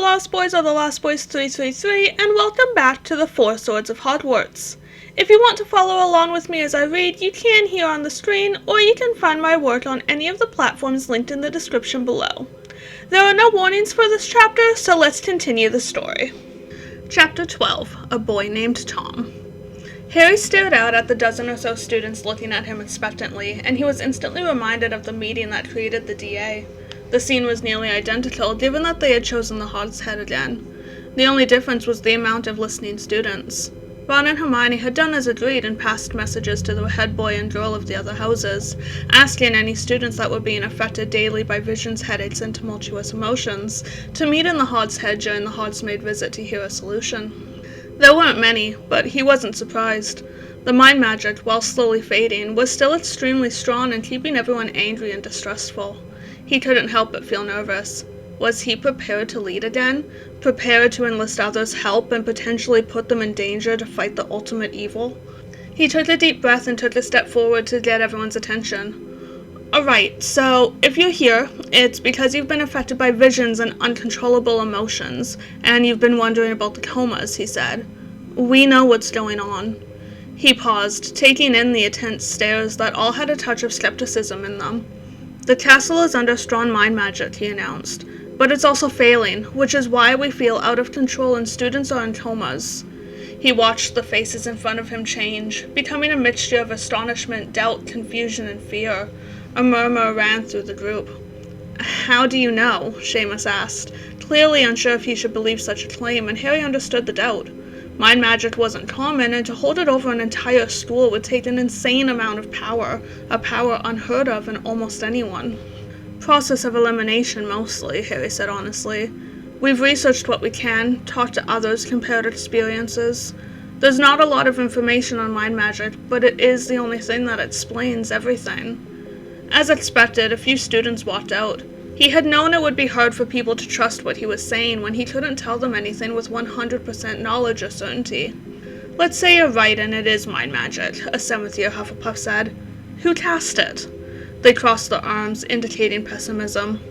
Lost Boys are the Lost Boys 333, and welcome back to the Four Swords of Hogwarts. If you want to follow along with me as I read, you can here on the screen, or you can find my work on any of the platforms linked in the description below. There are no warnings for this chapter, so let's continue the story. Chapter 12, A Boy Named Tom. Harry stared out at the dozen or so students looking at him expectantly, and he was instantly reminded of the meeting that created the DA. The scene was nearly identical, given that they had chosen the Hog's Head again. The only difference was the amount of listening students. Ron and Hermione had done as agreed and passed messages to the head boy and girl of the other houses, asking any students that were being affected daily by visions, headaches, and tumultuous emotions to meet in the Hog's Head during the Hogsmeade visit to hear a solution. There weren't many, but he wasn't surprised. The mind magic, while slowly fading, was still extremely strong and keeping everyone angry and distrustful. He couldn't help but feel nervous. Was he prepared to lead again? Prepared to enlist others' help and potentially put them in danger to fight the ultimate evil? He took a deep breath and took a step forward to get everyone's attention. Alright, so if you're here, it's because you've been affected by visions and uncontrollable emotions, and you've been wondering about the comas, he said. We know what's going on. He paused, taking in the intense stares that all had a touch of skepticism in them. The castle is under strong mind magic, he announced, but it's also failing, which is why we feel out of control and students are in comas. He watched the faces in front of him change, becoming a mixture of astonishment, doubt, confusion, and fear. A murmur ran through the group. How do you know? Seamus asked, clearly unsure if he should believe such a claim, and Harry understood the doubt. Mind magic wasn't common, and to hold it over an entire school would take an insane amount of power, a power unheard of in almost anyone. Process of elimination, mostly, Harry said honestly. We've researched what we can, talked to others, compared experiences. There's not a lot of information on mind magic, but it is the only thing that explains everything. As expected, a few students walked out. He had known it would be hard for people to trust what he was saying when he couldn't tell them anything with 100% knowledge or certainty. Let's say you're right and it is mind magic, a 7th-year Hufflepuff said. Who cast it? They crossed their arms, indicating pessimism.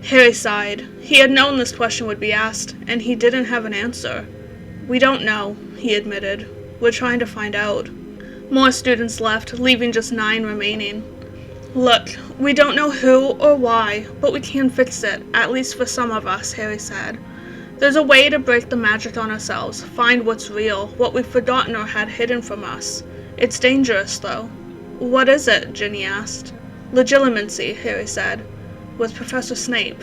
Harry sighed. He had known this question would be asked, and he didn't have an answer. We don't know, he admitted. We're trying to find out. More students left, leaving just 9 remaining. Look, we don't know who or why, but we can fix it, at least for some of us, Harry said. There's a way to break the magic on ourselves, find what's real, what we've forgotten or had hidden from us. It's dangerous, though. What is it? Ginny asked. Legilimency, Harry said. With Professor Snape.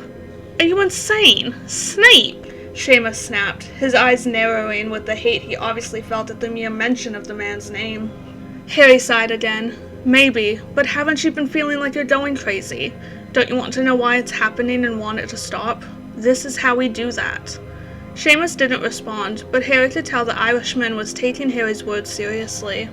Are you insane? Snape! Seamus snapped, his eyes narrowing with the hate he obviously felt at the mere mention of the man's name. Harry sighed again. Maybe, but haven't you been feeling like you're going crazy? Don't you want to know why it's happening and want it to stop? This is how we do that. Seamus didn't respond, but Harry could tell the Irishman was taking Harry's words seriously.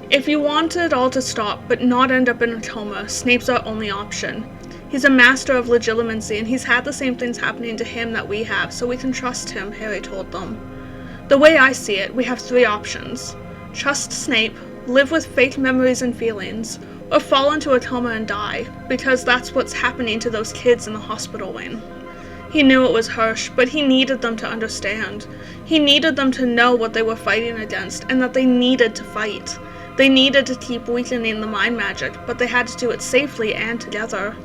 If you want it all to stop, but not end up in a coma, Snape's our only option. He's a master of legilimency, and he's had the same things happening to him that we have, so we can trust him, Harry told them. The way I see it, we have 3 options. Trust Snape, live with fake memories and feelings, or fall into a coma and die, because that's what's happening to those kids in the hospital wing. He knew it was harsh, but he needed them to understand. He needed them to know what they were fighting against, and that they needed to fight. They needed to keep weakening the mind magic, but they had to do it safely and together.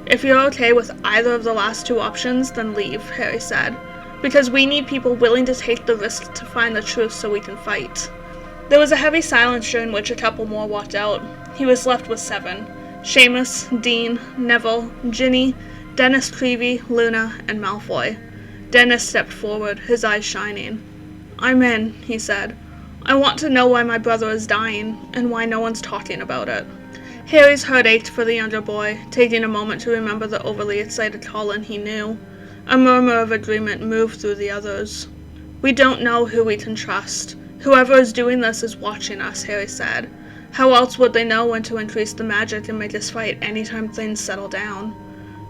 If you're okay with either of the last 2 options, then leave, Harry said, because we need people willing to take the risk to find the truth so we can fight. There was a heavy silence during which a couple more walked out. He was left with 7. Seamus, Dean, Neville, Ginny, Dennis Creevy, Luna, and Malfoy. Dennis stepped forward, his eyes shining. I'm in, he said. I want to know why my brother is dying, and why no one's talking about it. Harry's heart ached for the younger boy, taking a moment to remember the overly excited Colin he knew. A murmur of agreement moved through the others. We don't know who we can trust. Whoever is doing this is watching us, Harry said. How else would they know when to increase the magic and make us fight anytime things settle down?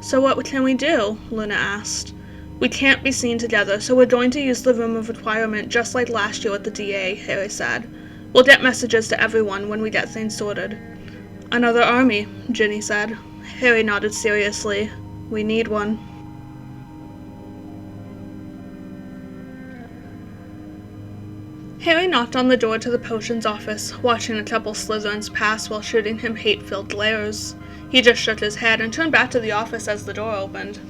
So what can we do? Luna asked. We can't be seen together, so we're going to use the Room of Requirement just like last year at the DA, Harry said. We'll get messages to everyone when we get things sorted. Another army, Ginny said. Harry nodded seriously. We need one. Harry knocked on the door to the potions office, watching a couple Slytherins pass while shooting him hate-filled glares. He just shook his head and turned back to the office as the door opened.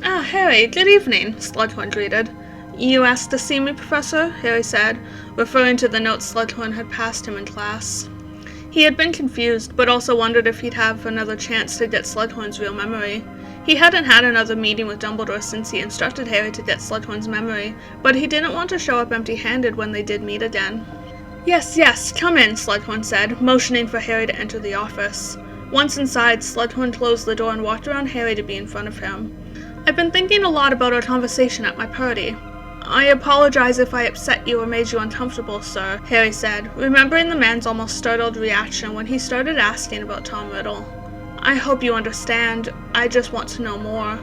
"Ah, Harry, good evening," Slughorn greeted. "You asked to see me, Professor?" Harry said, referring to the notes Slughorn had passed him in class. He had been confused, but also wondered if he'd have another chance to get Slughorn's real memory. He hadn't had another meeting with Dumbledore since he instructed Harry to get Slughorn's memory, but he didn't want to show up empty-handed when they did meet again. Yes, come in," Slughorn said, motioning for Harry to enter the office. Once inside, Slughorn closed the door and walked around Harry to be in front of him. "I've been thinking a lot about our conversation at my party. I apologize if I upset you or made you uncomfortable, sir," Harry said, remembering the man's almost startled reaction when he started asking about Tom Riddle. "I hope you understand. I just want to know more.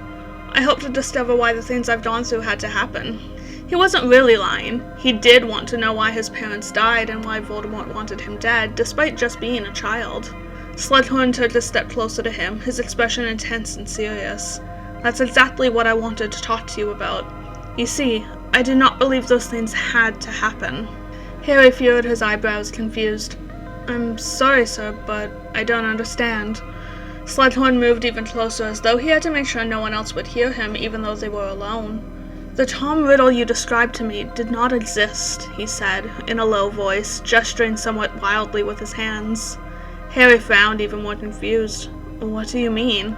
I hope to discover why the things I've gone through had to happen." He wasn't really lying. He did want to know why his parents died and why Voldemort wanted him dead, despite just being a child. Slughorn took a step closer to him, his expression intense and serious. "That's exactly what I wanted to talk to you about. You see, I do not believe those things had to happen." Harry furrowed his eyebrows, confused. "I'm sorry, sir, but I don't understand." Slughorn moved even closer, as though he had to make sure no one else would hear him, even though they were alone. "The Tom Riddle you described to me did not exist," he said, in a low voice, gesturing somewhat wildly with his hands. Harry frowned, even more confused. "What do you mean?"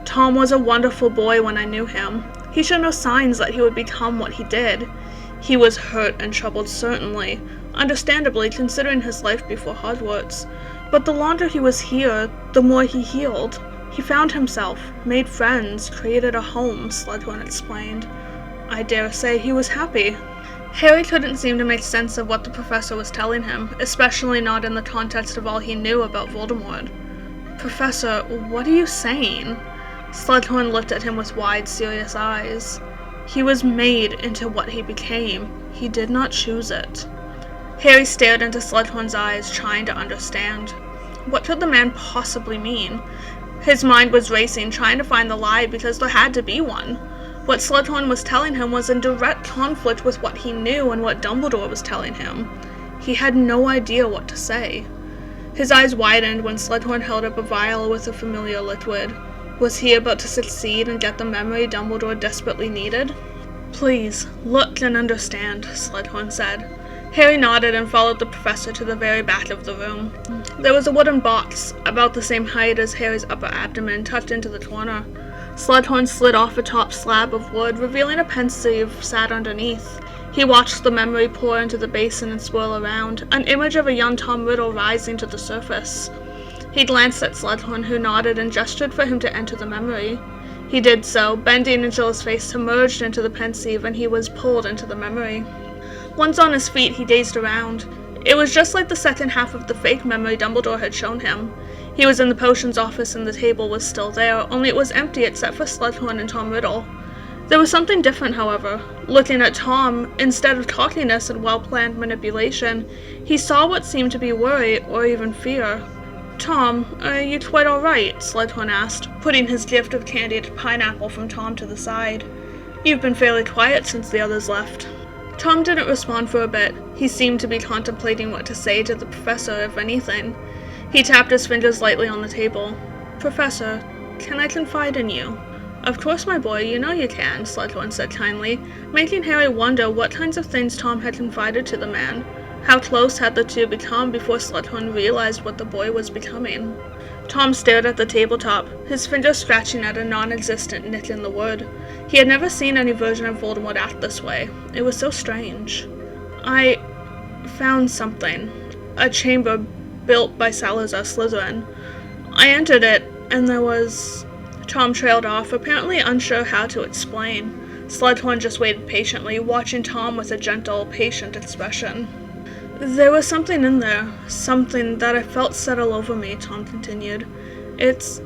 "Tom was a wonderful boy when I knew him. He showed no signs that he would become what he did. He was hurt and troubled, certainly, understandably considering his life before Hogwarts. But the longer he was here, the more he healed. He found himself, made friends, created a home," Slughorn explained. "I dare say he was happy." Harry couldn't seem to make sense of what the professor was telling him, especially not in the context of all he knew about Voldemort. "Professor, what are you saying?" Slughorn looked at him with wide, serious eyes. "He was made into what he became. He did not choose it." Harry stared into Slughorn's eyes, trying to understand. What could the man possibly mean? His mind was racing, trying to find the lie, because there had to be one. What Slughorn was telling him was in direct conflict with what he knew and what Dumbledore was telling him. He had no idea what to say. His eyes widened when Slughorn held up a vial with a familiar liquid. Was he about to succeed and get the memory Dumbledore desperately needed? "Please, look and understand," Slughorn said. Harry nodded and followed the professor to the very back of the room. There was a wooden box, about the same height as Harry's upper abdomen, tucked into the corner. Slughorn slid off a top slab of wood, revealing a pensieve sat underneath. He watched the memory pour into the basin and swirl around, an image of a young Tom Riddle rising to the surface. He glanced at Slughorn, who nodded and gestured for him to enter the memory. He did so, bending until his face submerged into the pensieve and he was pulled into the memory. Once on his feet, he gazed around. It was just like the second half of the fake memory Dumbledore had shown him. He was in the potions office and the table was still there, only it was empty except for Slughorn and Tom Riddle. There was something different, however. Looking at Tom, instead of cockiness and well-planned manipulation, he saw what seemed to be worry or even fear. "Tom, are you quite all right?" Slughorn asked, putting his gift of candied pineapple from Tom to the side. "You've been fairly quiet since the others left." Tom didn't respond for a bit. He seemed to be contemplating what to say to the professor, if anything. He tapped his fingers lightly on the table. "Professor, can I confide in you?" "Of course, my boy, you know you can," Slughorn said kindly, making Harry wonder what kinds of things Tom had confided to the man. How close had the two become before Slughorn realized what the boy was becoming? Tom stared at the tabletop, his fingers scratching at a non-existent nick in the wood. He had never seen any version of Voldemort act this way. It was so strange. "I found something. A chamber built by Salazar Slytherin. I entered it, and there was..." Tom trailed off, apparently unsure how to explain. Slughorn just waited patiently, watching Tom with a gentle, patient expression. "There was something in there, something that I felt settle over me," Tom continued. It's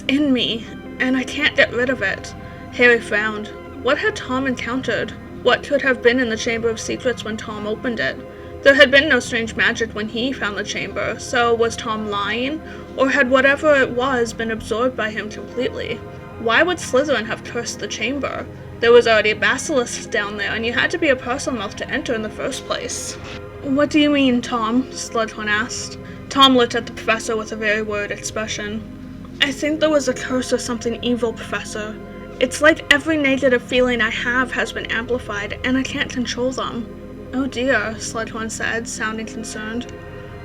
in me, and I can't get rid of it." Harry frowned. What had Tom encountered? What could have been in the Chamber of Secrets when Tom opened it? There had been no strange magic when he found the chamber, so was Tom lying? Or had whatever it was been absorbed by him completely? Why would Slytherin have cursed the chamber? There was already a basilisk down there, and you had to be a Parselmouth to enter in the first place. What do you mean, Tom? Slughorn asked. Tom looked at the professor with a very worried expression. I think there was a curse or something evil, Professor. It's like every negative feeling I have has been amplified, and I can't control them. Oh dear, Slughorn said, sounding concerned.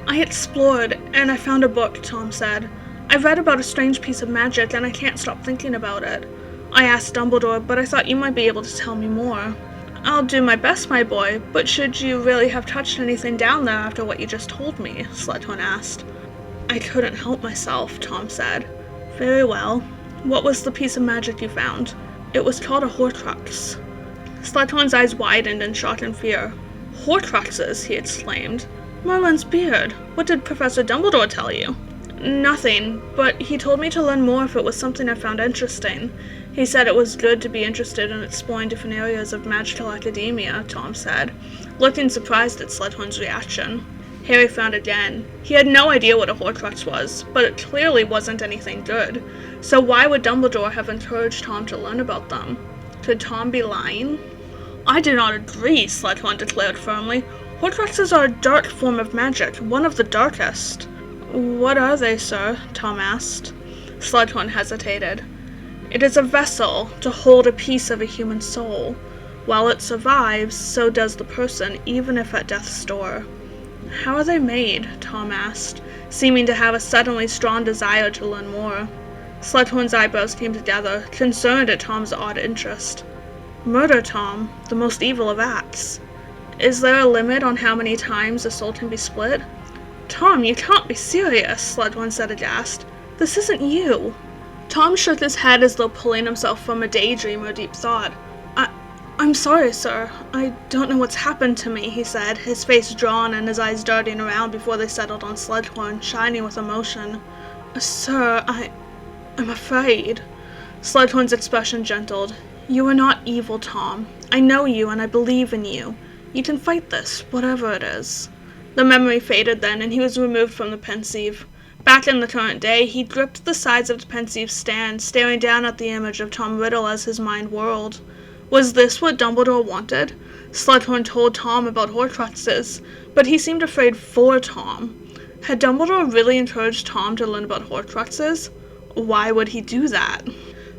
I explored, and I found a book, Tom said. I read about a strange piece of magic, and I can't stop thinking about it. I asked Dumbledore, but I thought you might be able to tell me more. I'll do my best, my boy, but should you really have touched anything down there after what you just told me? Slughorn asked. I couldn't help myself, Tom said. Very well. What was the piece of magic you found? It was called a Horcrux. Slughorn's eyes widened in shock and fear. Horcruxes, he exclaimed. Merlin's beard. What did Professor Dumbledore tell you? Nothing, but he told me to learn more if it was something I found interesting. He said it was good to be interested in exploring different areas of magical academia, Tom said, looking surprised at Slughorn's reaction. Harry frowned again. He had no idea what a Horcrux was, but it clearly wasn't anything good. So why would Dumbledore have encouraged Tom to learn about them? Could Tom be lying? I do not agree, Slughorn declared firmly. Horcruxes are a dark form of magic, one of the darkest. What are they, sir? Tom asked. Slughorn hesitated. It is a vessel to hold a piece of a human soul. While it survives, so does the person, even if at death's door. How are they made? Tom asked, seeming to have a suddenly strong desire to learn more. Slughorn's eyebrows came together, concerned at Tom's odd interest. Murder, Tom, the most evil of acts. Is there a limit on how many times a soul can be split? Tom, you can't be serious, Slughorn said aghast. This isn't you. Tom shook his head as though pulling himself from a daydream or deep thought. I'm sorry, sir. I don't know what's happened to me, he said, his face drawn and his eyes darting around before they settled on Slughorn, shining with emotion. Sir, I'm afraid. Slughorn's expression gentled. You are not evil, Tom. I know you and I believe in you. You can fight this, whatever it is. The memory faded then, and he was removed from the Pensieve. Back in the current day, he gripped the sides of the Pensieve's stand, staring down at the image of Tom Riddle as his mind whirled. Was this what Dumbledore wanted? Slughorn told Tom about Horcruxes, but he seemed afraid for Tom. Had Dumbledore really encouraged Tom to learn about Horcruxes? Why would he do that?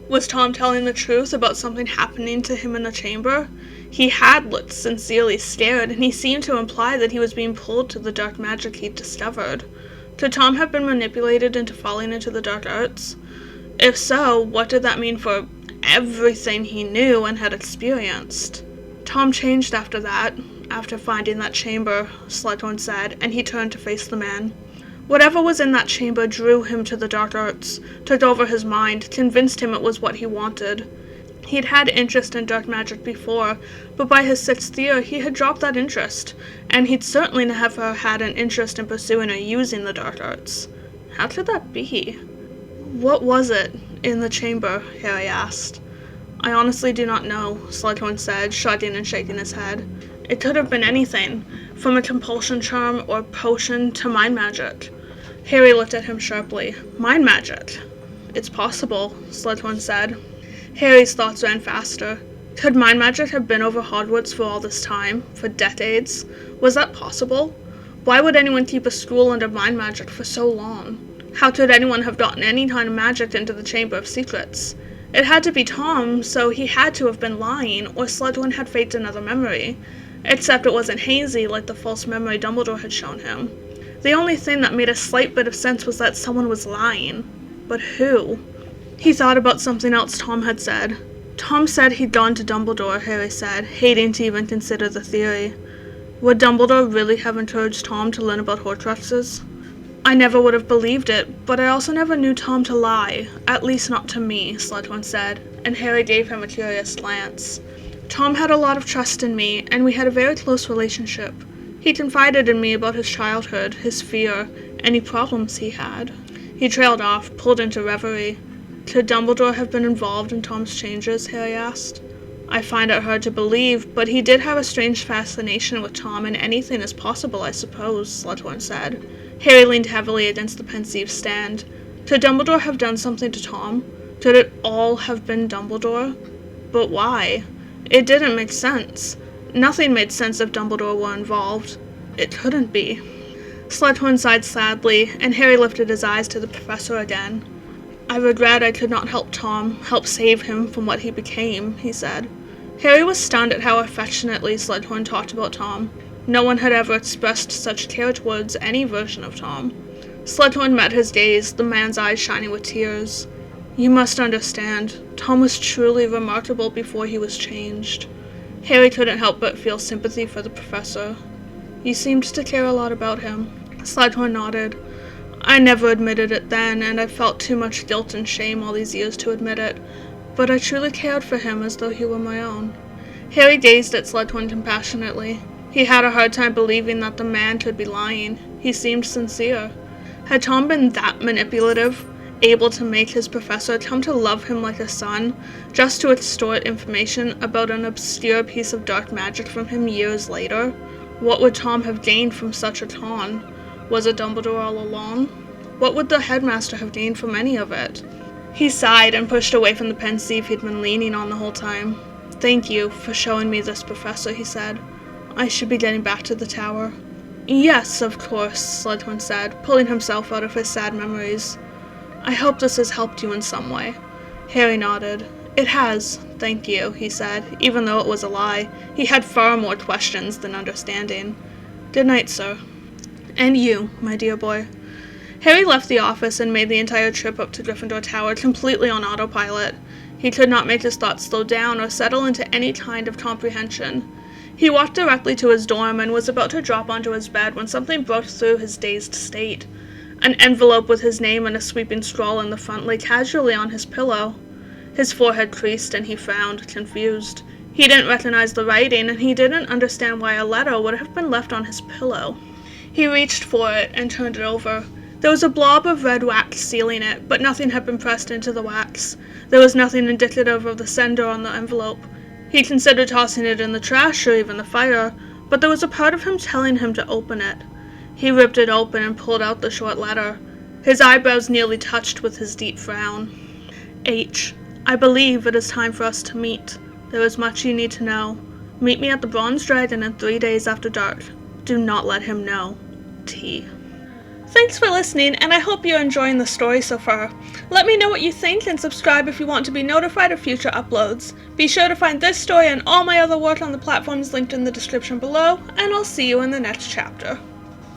Was Tom telling the truth about something happening to him in the chamber? He had looked sincerely scared, and he seemed to imply that he was being pulled to the dark magic he'd discovered. Could Tom have been manipulated into falling into the dark arts? If so, what did that mean for everything he knew and had experienced? Tom changed after that, after finding that chamber, Slughorn said, and he turned to face the man. Whatever was in that chamber drew him to the dark arts, took over his mind, convinced him it was what he wanted. He'd had interest in dark magic before, but by his 6th year he had dropped that interest, and he'd certainly never had an interest in pursuing or using the dark arts. How could that be? What was it in the chamber? Harry asked. I honestly do not know, Slughorn said, shrugging and shaking his head. It could have been anything, from a compulsion charm or potion to mind magic. Harry looked at him sharply. Mind magic? It's possible, Slughorn said. Harry's thoughts ran faster. Could mind magic have been over Hogwarts for all this time? For decades? Was that possible? Why would anyone keep a school under mind magic for so long? How could anyone have gotten any kind of magic into the Chamber of Secrets? It had to be Tom, so he had to have been lying, or Slughorn had faked another memory. Except it wasn't hazy like the false memory Dumbledore had shown him. The only thing that made a slight bit of sense was that someone was lying. But who? He thought about something else Tom had said. Tom said he'd gone to Dumbledore, Harry said, hating to even consider the theory. Would Dumbledore really have encouraged Tom to learn about Horcruxes? I never would have believed it, but I also never knew Tom to lie, at least not to me, Slughorn said, and Harry gave him a curious glance. Tom had a lot of trust in me, and we had a very close relationship. He confided in me about his childhood, his fear, any problems he had. He trailed off, pulled into reverie. Could Dumbledore have been involved in Tom's changes? Harry asked. I find it hard to believe, but he did have a strange fascination with Tom, and anything is possible, I suppose, Slughorn said. Harry leaned heavily against the Pensieve stand. Could Dumbledore have done something to Tom? Could it all have been Dumbledore? But why? It didn't make sense. Nothing made sense if Dumbledore were involved. It couldn't be. Slughorn sighed sadly, and Harry lifted his eyes to the professor again. I regret I could not help Tom, help save him from what he became, he said. Harry was stunned at how affectionately Slughorn talked about Tom. No one had ever expressed such care towards any version of Tom. Slughorn met his gaze, the man's eyes shining with tears. You must understand, Tom was truly remarkable before he was changed. Harry couldn't help but feel sympathy for the professor. You seemed to care a lot about him. Slughorn nodded. I never admitted it then, and I felt too much guilt and shame all these years to admit it, but I truly cared for him as though he were my own. Harry gazed at Slughorn compassionately. He had a hard time believing that the man could be lying. He seemed sincere. Had Tom been that manipulative, able to make his professor come to love him like a son, just to extort information about an obscure piece of dark magic from him years later? What would Tom have gained from such a con? Was it Dumbledore all along? What would the headmaster have gained from any of it? He sighed and pushed away from the pensieve he'd been leaning on the whole time. Thank you for showing me this, Professor, he said. I should be getting back to the tower. Yes, of course, Slughorn said, pulling himself out of his sad memories. I hope this has helped you in some way. Harry nodded. It has, thank you, he said, even though it was a lie. He had far more questions than understanding. Good night, sir. And you, my dear boy. Harry left the office and made the entire trip up to Gryffindor Tower completely on autopilot. He could not make his thoughts slow down or settle into any kind of comprehension. He walked directly to his dorm and was about to drop onto his bed when something broke through his dazed state. An envelope with his name and a sweeping scroll in the front lay casually on his pillow. His forehead creased and he frowned, confused. He didn't recognize the writing, and he didn't understand why a letter would have been left on his pillow. He reached for it and turned it over. There was a blob of red wax sealing it, but nothing had been pressed into the wax. There was nothing indicative of the sender on the envelope. He considered tossing it in the trash or even the fire, but there was a part of him telling him to open it. He ripped it open and pulled out the short letter. His eyebrows nearly touched with his deep frown. H. I believe it is time for us to meet. There is much you need to know. Meet me at the Bronze Dragon in 3 days after dark. Do not let him know. T. Thanks for listening, and I hope you're enjoying the story so far. Let me know what you think and subscribe if you want to be notified of future uploads. Be sure to find this story and all my other work on the platforms linked in the description below, and I'll see you in the next chapter.